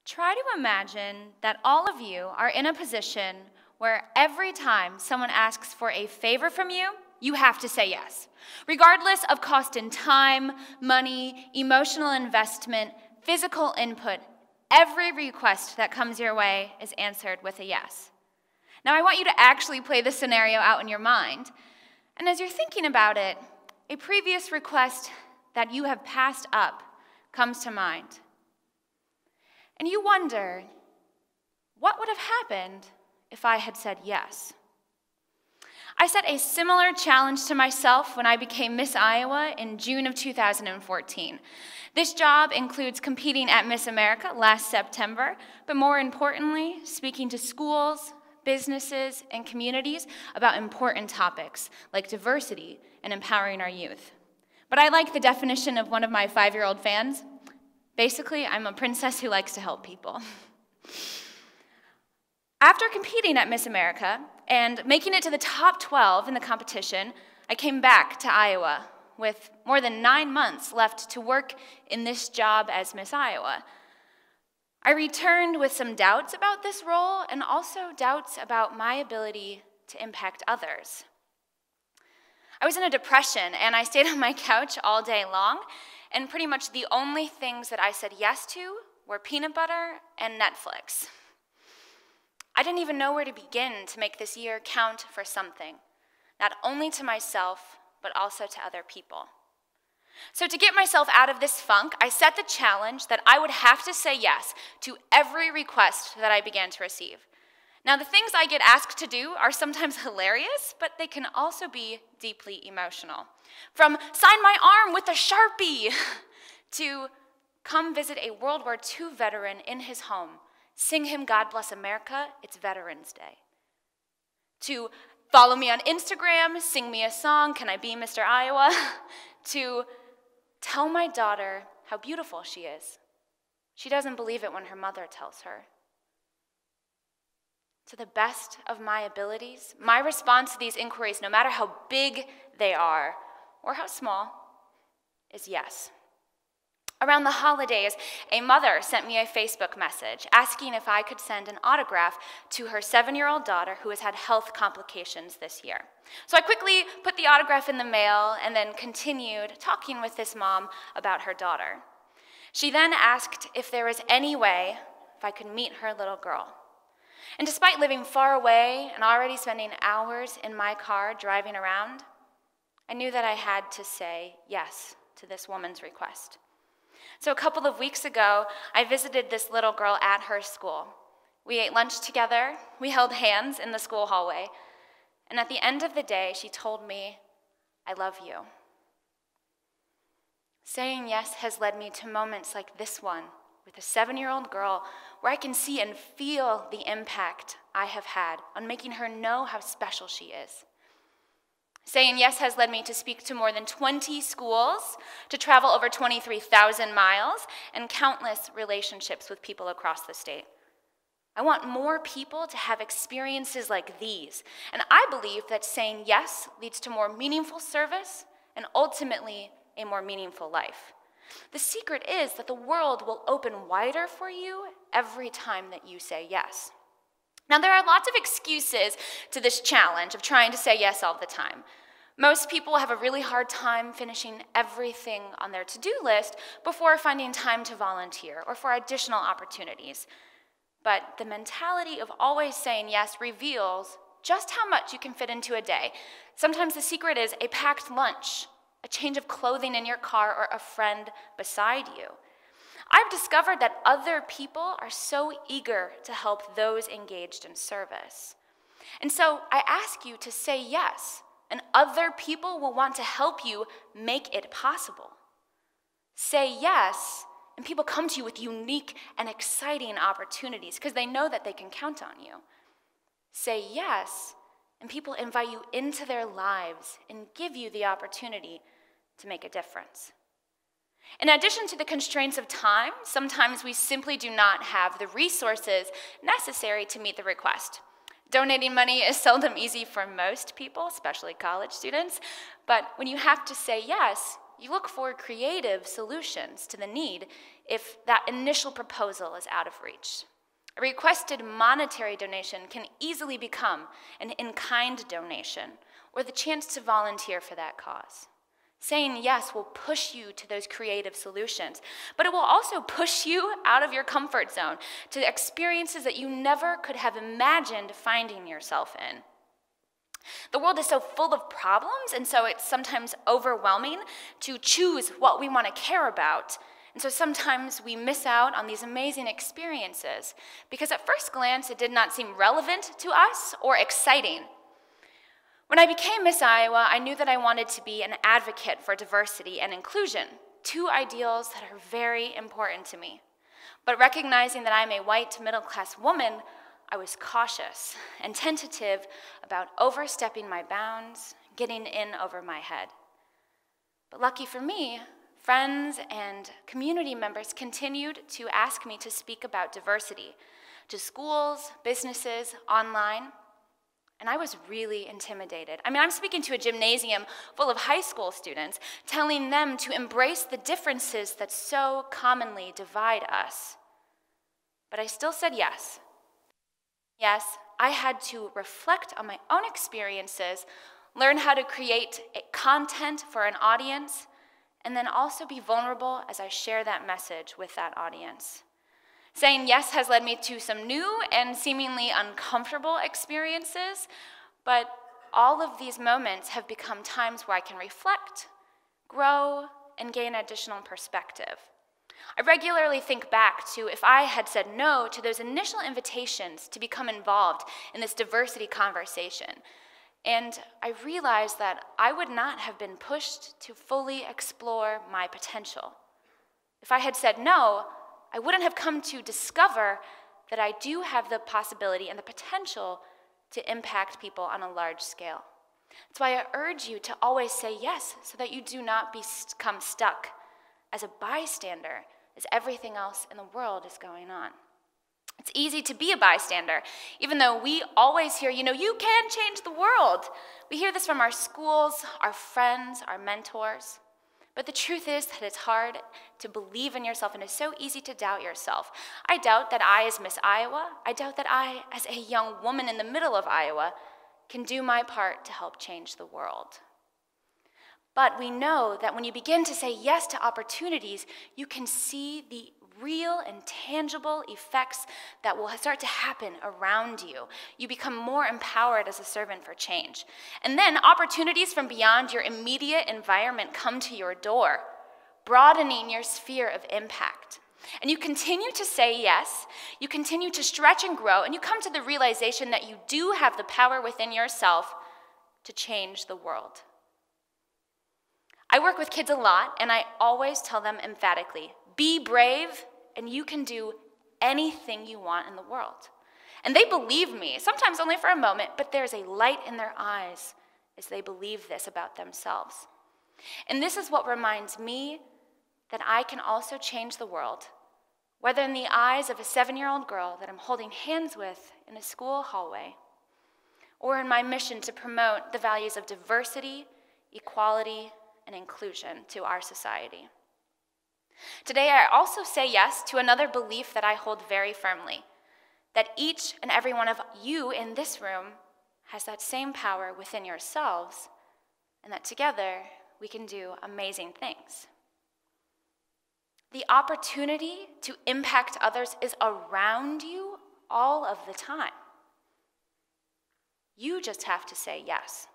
Try to imagine that all of you are in a position where every time someone asks for a favor from you, you have to say yes. Regardless of cost in time, money, emotional investment, physical input, every request that comes your way is answered with a yes. Now, I want you to actually play this scenario out in your mind. And as you're thinking about it, a previous request that you have passed up comes to mind. And you wonder, what would have happened if I had said yes? I set a similar challenge to myself when I became Miss Iowa in June of 2014. This job includes competing at Miss America last September, but more importantly, speaking to schools, businesses, and communities about important topics like diversity and empowering our youth. But I like the definition of one of my 5-year-old fans. Basically, I'm a princess who likes to help people. After competing at Miss America and making it to the top 12 in the competition, I came back to Iowa with more than 9 months left to work in this job as Miss Iowa. I returned with some doubts about this role and also doubts about my ability to impact others. I was in a depression and I stayed on my couch all day long, and pretty much the only things that I said yes to were peanut butter and Netflix. I didn't even know where to begin to make this year count for something, not only to myself, but also to other people. So to get myself out of this funk, I set the challenge that I would have to say yes to every request that I began to receive. Now, the things I get asked to do are sometimes hilarious, but they can also be deeply emotional. From sign my arm with a Sharpie to come visit a World War II veteran in his home, sing him God Bless America, it's Veterans Day. To follow me on Instagram, sing me a song, can I be Mr. Iowa? To tell my daughter how beautiful she is. She doesn't believe it when her mother tells her. To the best of my abilities, my response to these inquiries, no matter how big they are or how small, is yes. Around the holidays, a mother sent me a Facebook message asking if I could send an autograph to her 7-year-old daughter who has had health complications this year. So I quickly put the autograph in the mail and then continued talking with this mom about her daughter. She then asked if there was any way if I could meet her little girl. And despite living far away and already spending hours in my car driving around, I knew that I had to say yes to this woman's request. So a couple of weeks ago, I visited this little girl at her school. We ate lunch together, we held hands in the school hallway, and at the end of the day, she told me, "I love you." Saying yes has led me to moments like this one with a 7-year-old girl where I can see and feel the impact I have had on making her know how special she is. Saying yes has led me to speak to more than 20 schools, to travel over 23,000 miles, and countless relationships with people across the state. I want more people to have experiences like these, and I believe that saying yes leads to more meaningful service and ultimately a more meaningful life. The secret is that the world will open wider for you every time that you say yes. Now, there are lots of excuses to this challenge of trying to say yes all the time. Most people have a really hard time finishing everything on their to-do list before finding time to volunteer or for additional opportunities. But the mentality of always saying yes reveals just how much you can fit into a day. Sometimes the secret is a packed lunch, a change of clothing in your car, or a friend beside you. I've discovered that other people are so eager to help those engaged in service. And so I ask you to say yes, and other people will want to help you make it possible. Say yes, and people come to you with unique and exciting opportunities because they know that they can count on you. Say yes, and people invite you into their lives and give you the opportunity to make a difference. In addition to the constraints of time, sometimes we simply do not have the resources necessary to meet the request. Donating money is seldom easy for most people, especially college students, but when you have to say yes, you look for creative solutions to the need if that initial proposal is out of reach. A requested monetary donation can easily become an in-kind donation or the chance to volunteer for that cause. Saying yes will push you to those creative solutions, but it will also push you out of your comfort zone to experiences that you never could have imagined finding yourself in. The world is so full of problems, and so it's sometimes overwhelming to choose what we want to care about. And so sometimes we miss out on these amazing experiences because at first glance it did not seem relevant to us or exciting. When I became Miss Iowa, I knew that I wanted to be an advocate for diversity and inclusion, two ideals that are very important to me. But recognizing that I'm a white middle-class woman, I was cautious and tentative about overstepping my bounds, getting in over my head. But lucky for me, friends and community members continued to ask me to speak about diversity to schools, businesses, online. And I was really intimidated. I'm speaking to a gymnasium full of high school students, telling them to embrace the differences that so commonly divide us. But I still said yes. Yes, I had to reflect on my own experiences, learn how to create content for an audience, and then also be vulnerable as I share that message with that audience. Saying yes has led me to some new and seemingly uncomfortable experiences, but all of these moments have become times where I can reflect, grow, and gain additional perspective. I regularly think back to if I had said no to those initial invitations to become involved in this diversity conversation, and I realized that I would not have been pushed to fully explore my potential. If I had said no, I wouldn't have come to discover that I do have the possibility and the potential to impact people on a large scale. That's why I urge you to always say yes so that you do not become stuck as a bystander as everything else in the world is going on. It's easy to be a bystander, even though we always hear, you can change the world. We hear this from our schools, our friends, our mentors. But the truth is that it's hard to believe in yourself, and it's so easy to doubt yourself. I doubt that I, as Miss Iowa, I doubt that I, as a young woman in the middle of Iowa, can do my part to help change the world. But we know that when you begin to say yes to opportunities, you can see the real and tangible effects that will start to happen around you. You become more empowered as a servant for change. And then opportunities from beyond your immediate environment come to your door, broadening your sphere of impact. And you continue to say yes, you continue to stretch and grow, and you come to the realization that you do have the power within yourself to change the world. I work with kids a lot, and I always tell them emphatically, be brave, and you can do anything you want in the world. And they believe me, sometimes only for a moment, but there's a light in their eyes as they believe this about themselves. And this is what reminds me that I can also change the world, whether in the eyes of a 7-year-old girl that I'm holding hands with in a school hallway, or in my mission to promote the values of diversity, equality, and inclusion to our society. Today, I also say yes to another belief that I hold very firmly, that each and every one of you in this room has that same power within yourselves, and that together we can do amazing things. The opportunity to impact others is around you all of the time. You just have to say yes.